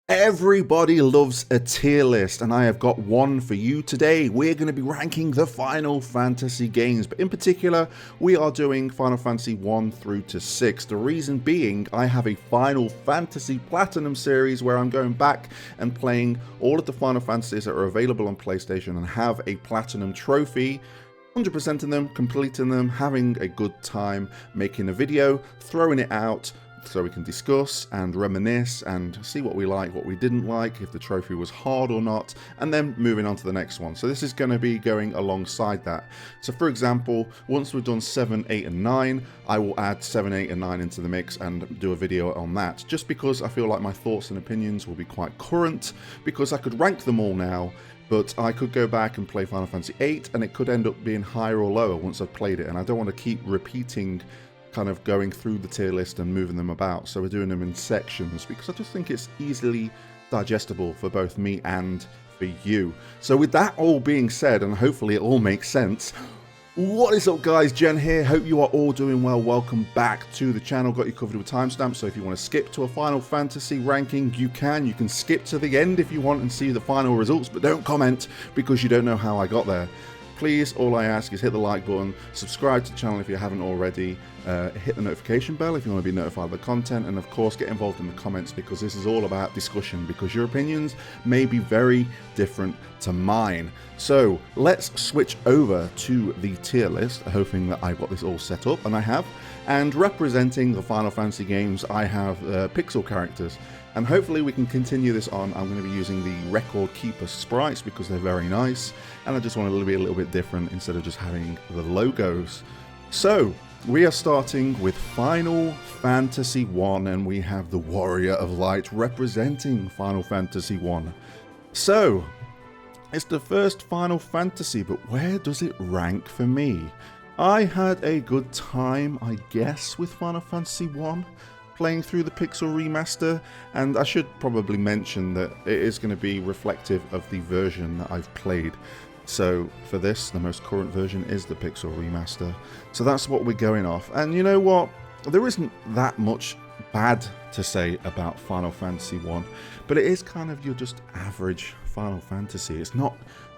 Everybody loves a tier list, and I have got one for you today. We're going to be ranking the Final Fantasy games, but in particular, we are doing Final Fantasy 1 through to 6. The reason being, I have a Final Fantasy Platinum series where I'm going back and playing all of the Final Fantasies that are available on PlayStation and have a Platinum trophy. 100%ing them, completing them, having a good time, making a video, throwing it out, so we can discuss and reminisce and see what we like, what we didn't like, if the trophy was hard or not, and then moving on to the next one. So this is going to be going alongside that. So for example, once we've done 7, 8 and 9, I will add 7, 8 and 9 into the mix and do a video on that, just because I feel like my thoughts and opinions will be quite current, because I could rank them all now, but I could go back and play Final Fantasy 8 and it could end up being higher or lower once I've played it, and I don't want to keep repeating kind of going through the tier list and moving them about. So we're doing them in sections because I just think it's easily digestible for both me and for you. So with that all being said, and hopefully it all makes sense, what is up guys, Jen here, hope you are all doing well. Welcome back to the channel. Got you covered with timestamps, so if you want to skip to a Final Fantasy ranking, you can skip to the end if you want and see the final results, but don't comment because you don't know how I got there. Please, all I ask is hit the like button, subscribe to the channel if you haven't already, hit the notification bell if you want to be notified of the content, and of course get involved in the comments because this is all about discussion, because your opinions may be very different to mine. So let's switch over to the tier list, hoping that I've got this all set up, and I have. And representing the Final Fantasy games, I have pixel characters. And hopefully we can continue this on. I'm going to be using the Record Keeper sprites because they're very nice, and I just want it to be a little bit different instead of just having the logos. So we are starting with Final Fantasy 1, and we have the Warrior of Light representing Final Fantasy 1. So it's the first Final Fantasy, but where does it rank for me? I had a good time, I guess, with Final Fantasy 1. Playing through the Pixel Remaster, and I should probably mention that it is going to be reflective of the version that I've played. So for this, the most current version is the Pixel Remaster. So that's what we're going off. And you know what? There isn't that much bad to say about Final Fantasy 1, but it is kind of your just average Final Fantasy. It's not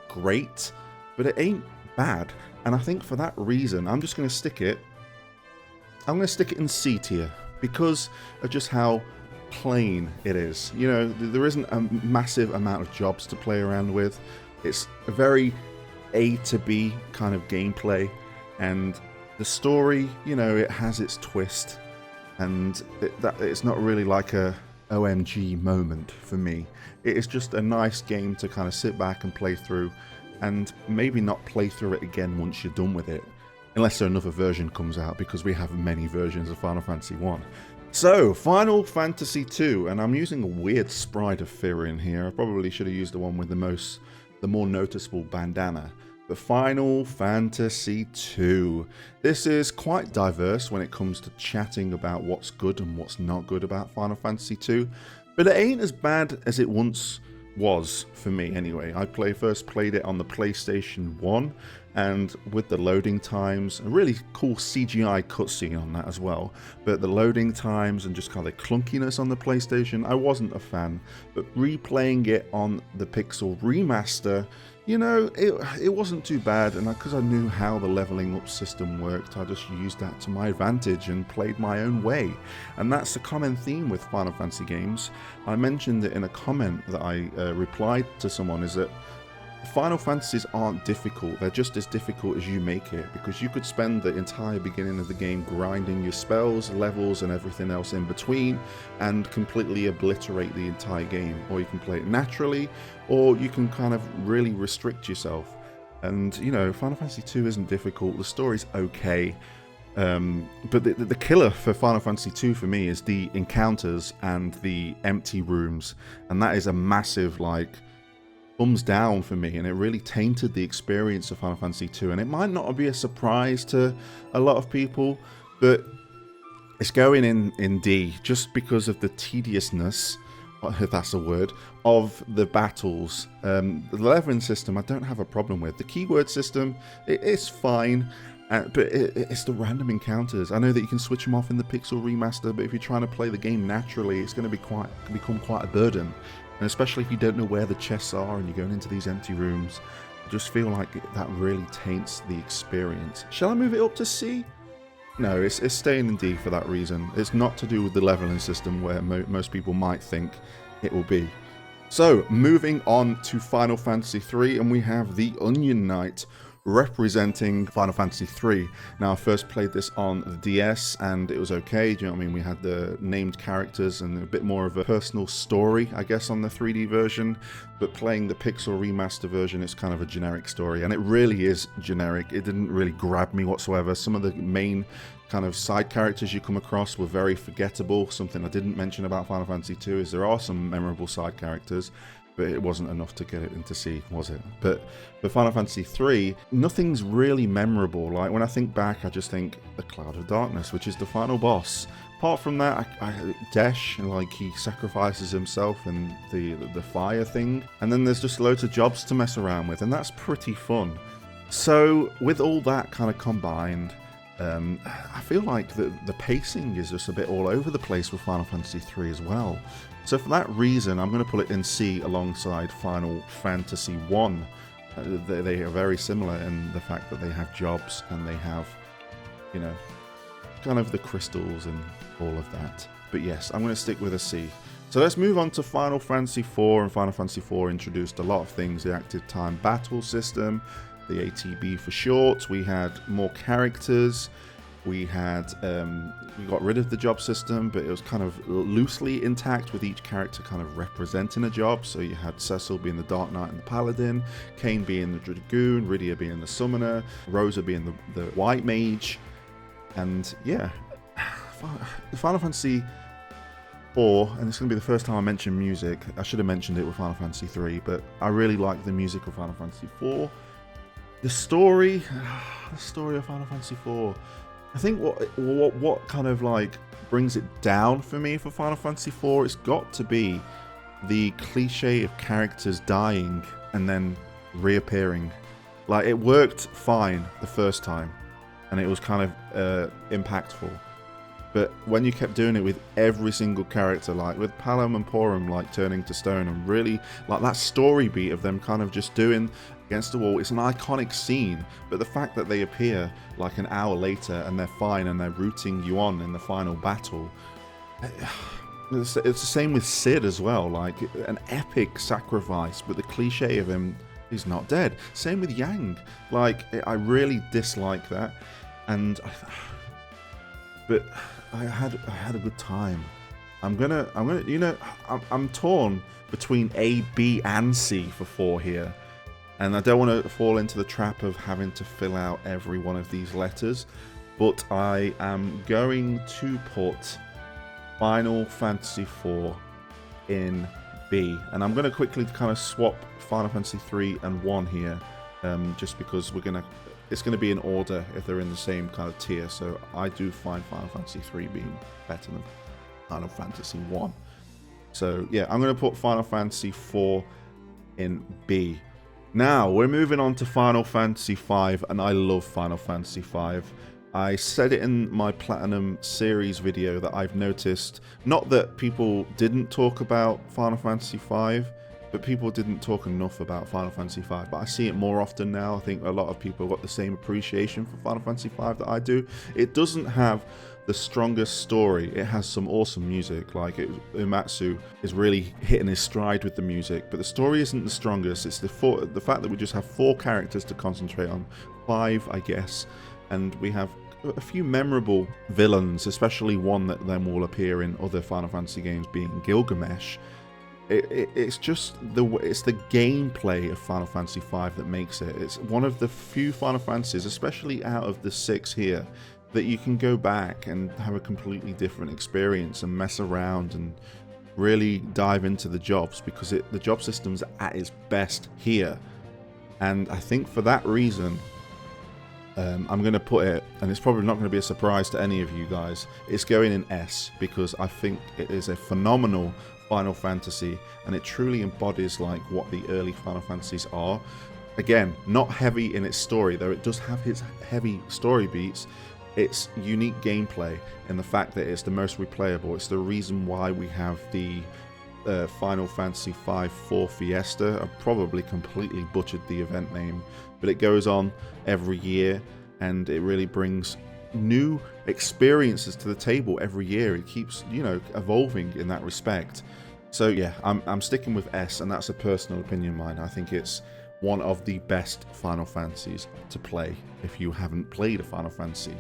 great, but it ain't bad. And I think for that reason, I'm just going to stick it in C tier, because of just how plain it is. You know, there isn't a massive amount of jobs to play around with. It's a very A to B kind of gameplay, and the story, you know, it has its twist, and it's not really like a OMG moment for me. It is just a nice game to kind of sit back and play through, and maybe not play through it again once you're done with it. Unless another version comes out, because we have many versions of Final Fantasy 1. So, Final Fantasy 2, and I'm using a weird sprite of Fira in here. I probably should have used the one with the more noticeable bandana. But Final Fantasy 2. This is quite diverse when it comes to chatting about what's good and what's not good about Final Fantasy 2. But it ain't as bad as it once was for me anyway. I first played it on the PlayStation 1, and with the loading times, a really cool CGI cutscene on that as well, but the loading times and just kind of the clunkiness on the PlayStation, I wasn't a fan. But replaying it on the Pixel Remaster, you know, it wasn't too bad, and because I knew how the leveling up system worked, I just used that to my advantage and played my own way. And that's a common theme with Final Fantasy games. I mentioned it in a comment that I replied to someone, is that Final Fantasies aren't difficult, they're just as difficult as you make it, because you could spend the entire beginning of the game grinding your spells, levels and everything else in between and completely obliterate the entire game, or you can play it naturally, or you can kind of really restrict yourself. And you know, Final Fantasy 2 isn't difficult, the story's okay, but the killer for Final Fantasy 2 for me is the encounters and the empty rooms, and that is a massive, like, thumbs down for me, and it really tainted the experience of Final Fantasy 2. And it might not be a surprise to a lot of people, but it's going in D just because of the tediousness, if that's a word, of the battles. The leveling system I don't have a problem with. The keyword system, it is fine, But it's the random encounters. I know that you can switch them off in the Pixel Remaster, but if you're trying to play the game naturally, it's going to become quite a burden. And especially if you don't know where the chests are and you're going into these empty rooms, I just feel like that really taints the experience. Shall I move it up to C? No, it's staying in D for that reason. It's not to do with the leveling system where most people might think it will be. So, moving on to Final Fantasy III, and we have the Onion Knight representing Final Fantasy III. Now, I first played this on the DS and it was okay, do you know what I mean? We had the named characters and a bit more of a personal story, I guess, on the 3D version, but playing the Pixel Remaster version, it's kind of a generic story, and it really is generic. It didn't really grab me whatsoever. Some of the main kind of side characters you come across were very forgettable. Something I didn't mention about Final Fantasy II is there are some memorable side characters, but it wasn't enough to get it into C, was it? But for Final Fantasy III, nothing's really memorable. Like, when I think back, I just think the Cloud of Darkness, which is the final boss. Apart from that, Desh, like, he sacrifices himself in the fire thing, and then there's just loads of jobs to mess around with, and that's pretty fun. So, with all that kind of combined, I feel like the pacing is just a bit all over the place with Final Fantasy III as well. So for that reason, I'm going to put it in C alongside Final Fantasy I. They are very similar in the fact that they have jobs and they have, you know, kind of the crystals and all of that. But yes, I'm going to stick with a C. So let's move on to Final Fantasy IV, and Final Fantasy IV introduced a lot of things. The active time battle system, the ATB for short, we had more characters. We had, we got rid of the job system, but it was kind of loosely intact with each character kind of representing a job. So you had Cecil being the Dark Knight and the Paladin, Kain being the Dragoon, Rydia being the Summoner, Rosa being the White Mage. And yeah, Final Fantasy IV, and it's going to be the first time I mention music. I should have mentioned it with Final Fantasy III, but I really like the music of Final Fantasy IV. The story of Final Fantasy IV. I think what kind of like brings it down for me for Final Fantasy IV, it's got to be the cliche of characters dying and then reappearing. Like, it worked fine the first time, and it was kind of impactful. But when you kept doing it with every single character, like with Palom and Porum like turning to stone, and really like that story beat of them kind of just doing against the wall, it's an iconic scene. But the fact that they appear like an hour later and they're fine and they're rooting you on in the final battle, it's the same with Sid as well. Like, an epic sacrifice, but the cliche of him, he's not dead. Same with Yang. Like, I really dislike that, and but I had a good time. I'm gonna, you know, I'm torn between A, B, and C for 4 here, and I don't want to fall into the trap of having to fill out every one of these letters, but I am going to put Final Fantasy IV in B, and I'm going to quickly kind of swap Final Fantasy 3 and 1 here, just because it's going to be in order if they're in the same kind of tier. So I do find Final Fantasy 3 being better than Final Fantasy 1. So yeah, I'm going to put Final Fantasy 4 in B. Now we're moving on to Final Fantasy 5, and I love Final Fantasy 5. I said it in my Platinum series video that I've noticed, not that people didn't talk about Final Fantasy 5, but people didn't talk enough about Final Fantasy V. But I see it more often now. I think a lot of people got the same appreciation for Final Fantasy V that I do. It doesn't have the strongest story. It has some awesome music. Like, Uematsu is really hitting his stride with the music, but the story isn't the strongest. It's the fact that we just have 4 characters to concentrate on. 5, I guess. And we have a few memorable villains, especially one that then will appear in other Final Fantasy games, being Gilgamesh. It's just the gameplay of Final Fantasy V that makes it. It's one of the few Final Fantasies, especially out of the 6 here, that you can go back and have a completely different experience and mess around and really dive into the jobs, because the job system's at its best here. And I think for that reason, I'm going to put it, and it's probably not going to be a surprise to any of you guys, it's going in S, because I think it is a phenomenal Final Fantasy, and it truly embodies like what the early Final Fantasies are. Again, not heavy in its story, though it does have its heavy story beats. It's unique gameplay and the fact that it's the most replayable. It's the reason why we have the Final Fantasy V 4 Fiesta. I probably completely butchered the event name, but it goes on every year and it really brings new experiences to the table every year. It keeps, you know, evolving in that respect. So yeah, I'm sticking with S, and that's a personal opinion of mine. I think it's one of the best Final Fantasies to play if you haven't played a Final Fantasy.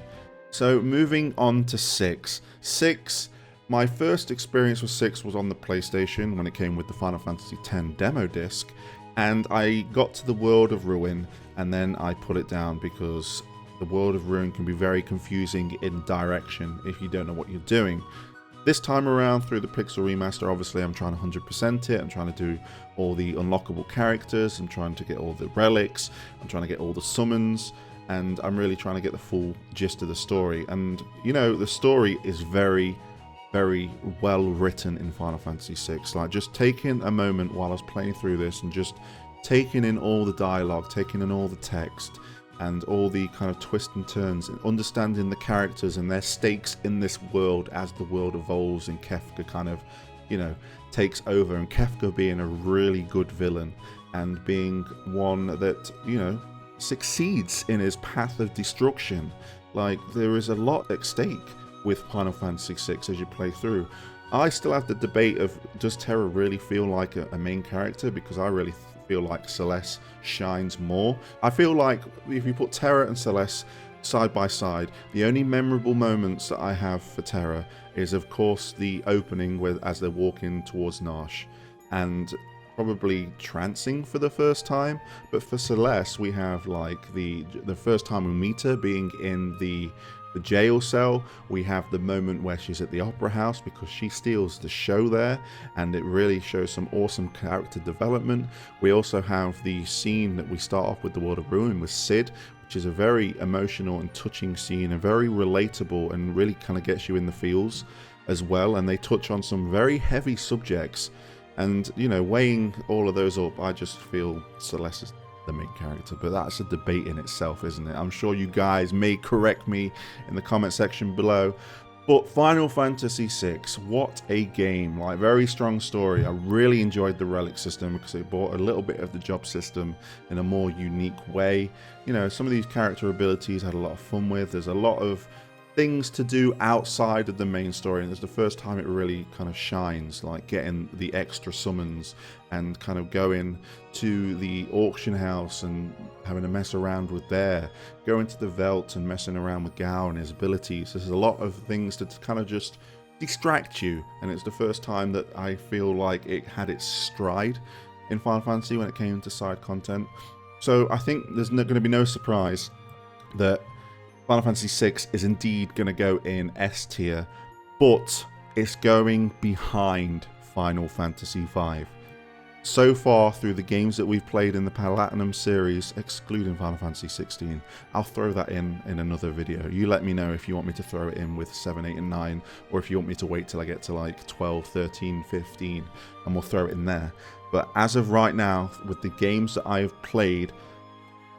So moving on to 6. 6, my first experience with 6 was on the PlayStation when it came with the Final Fantasy X demo disc, and I got to the World of Ruin and then I put it down because the World of Ruin can be very confusing in direction if you don't know what you're doing. This time around, through the Pixel Remaster, obviously I'm trying to 100% it. I'm trying to do all the unlockable characters. I'm trying to get all the relics. I'm trying to get all the summons. And I'm really trying to get the full gist of the story. And, you know, the story is very, very well written in Final Fantasy VI. Like, just taking a moment while I was playing through this and just taking in all the dialogue, taking in all the text, and all the kind of twists and turns, and understanding the characters and their stakes in this world as the world evolves and Kefka kind of, you know, takes over. And Kefka being a really good villain and being one that, you know, succeeds in his path of destruction. Like, there is a lot at stake with Final Fantasy VI as you play through. I still have the debate of, does Terra really feel like a main character? Because I really feel like Celeste shines more. I feel like if you put Terra and Celeste side by side, the only memorable moments that I have for Terra is, of course, the opening as they're walking towards Nash, and probably trancing for the first time. But for Celeste, we have like the first time we meet her being in the jail cell. We have the moment where she's at the opera house because she steals the show there, and it really shows some awesome character development. We also have the scene that we start off with the World of Ruin with Cid, which is a very emotional and touching scene and very relatable and really kind of gets you in the feels as well. And they touch on some very heavy subjects, and, you know, weighing all of those up, I just feel Celeste is the main character. But that's a debate in itself, isn't it? I'm sure you guys may correct me in the comment section below. But Final Fantasy VI, what a game. Like, very strong story. I really enjoyed the relic system because it brought a little bit of the job system in a more unique way. You know, some of these character abilities I had a lot of fun with. There's a lot of things to do outside of the main story, and it's the first time it really kind of shines, like getting the extra summons and kind of going to the auction house and having a mess around with there, going to the Veldt and messing around with Gao and his abilities. There's a lot of things to kind of just distract you, and it's the first time that I feel like it had its stride in Final Fantasy when it came to side content. So I think there's going to be no surprise that Final Fantasy VI is indeed going to go in S tier, but it's going behind Final Fantasy V. So far through the games that we've played in the Platinum series, excluding Final Fantasy 16, I'll throw that in another video. You let me know if you want me to throw it in with 7, 8 and 9, or if you want me to wait till I get to like 12, 13, 15, and we'll throw it in there. But as of right now, with the games that I have played,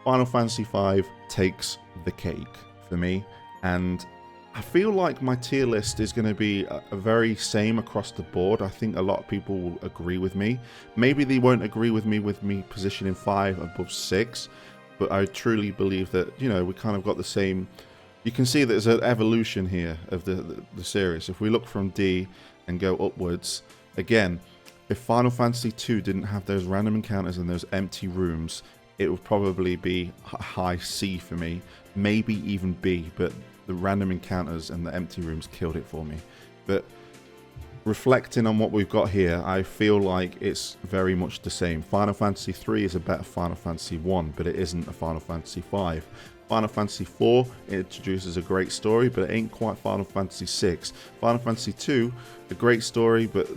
Final Fantasy V takes the cake for me, and I feel like my tier list is going to be a very same across the board. I think a lot of people will agree with me. Maybe they won't agree with me positioning 5 above 6, but I truly believe that, you know, we kind of got the same. You can see there's an evolution here of the series. If we look from D and go upwards, again, if Final Fantasy II didn't have those random encounters and those empty rooms, it would probably be high C for me, maybe even B, but the random encounters and the empty rooms killed it for me. But reflecting on what we've got here, I feel like it's very much the same. Final Fantasy III is a better Final Fantasy 1, but it isn't a Final Fantasy 5. Final Fantasy 4 introduces a great story, but it ain't quite Final Fantasy 6. Final Fantasy 2, a great story, but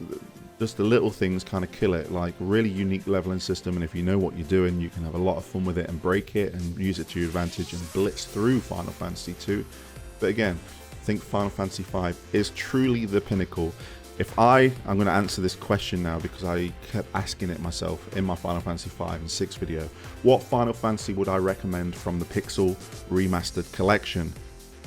just the little things kind of kill it. Like, really unique leveling system, and if you know what you're doing, you can have a lot of fun with it and break it and use it to your advantage and blitz through Final Fantasy 2. But again, I think Final Fantasy V is truly the pinnacle. I'm going to answer this question now because I kept asking it myself in my Final Fantasy 5 and 6 video. What Final Fantasy would I recommend from the Pixel Remastered Collection?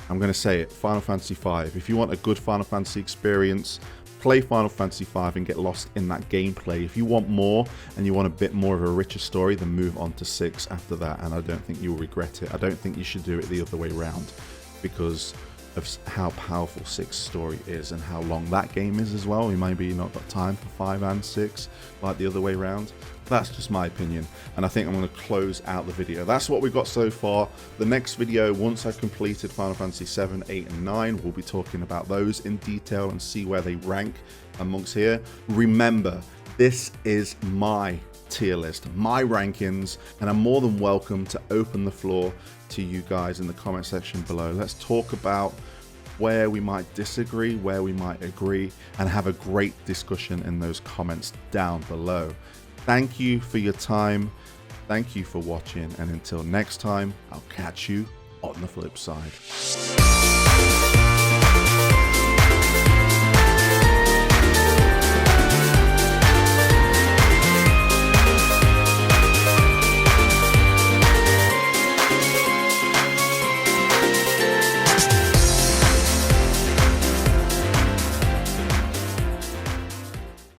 I'm going to say it, Final Fantasy 5. If you want a good Final Fantasy experience, play Final Fantasy 5 and get lost in that gameplay. If you want more and you want a bit more of a richer story, then move on to 6 after that, and I don't think you'll regret it. I don't think you should do it the other way around because of how powerful 6's story is and how long that game is as well. You maybe not got time for 5 and 6 like the other way around. That's just my opinion, and I think I'm going to close out the video. That's what we've got so far. The next video, once I've completed Final Fantasy 7, 8 and 9, we'll be talking about those in detail and see where they rank amongst here. Remember, this is my tier list, my rankings, and I'm more than welcome to open the floor to you guys in the comment section below. Let's talk about where we might disagree, where we might agree, and have a great discussion in those comments down below. Thank you for your time. Thank you for watching, and until next time, I'll catch you on the flip side.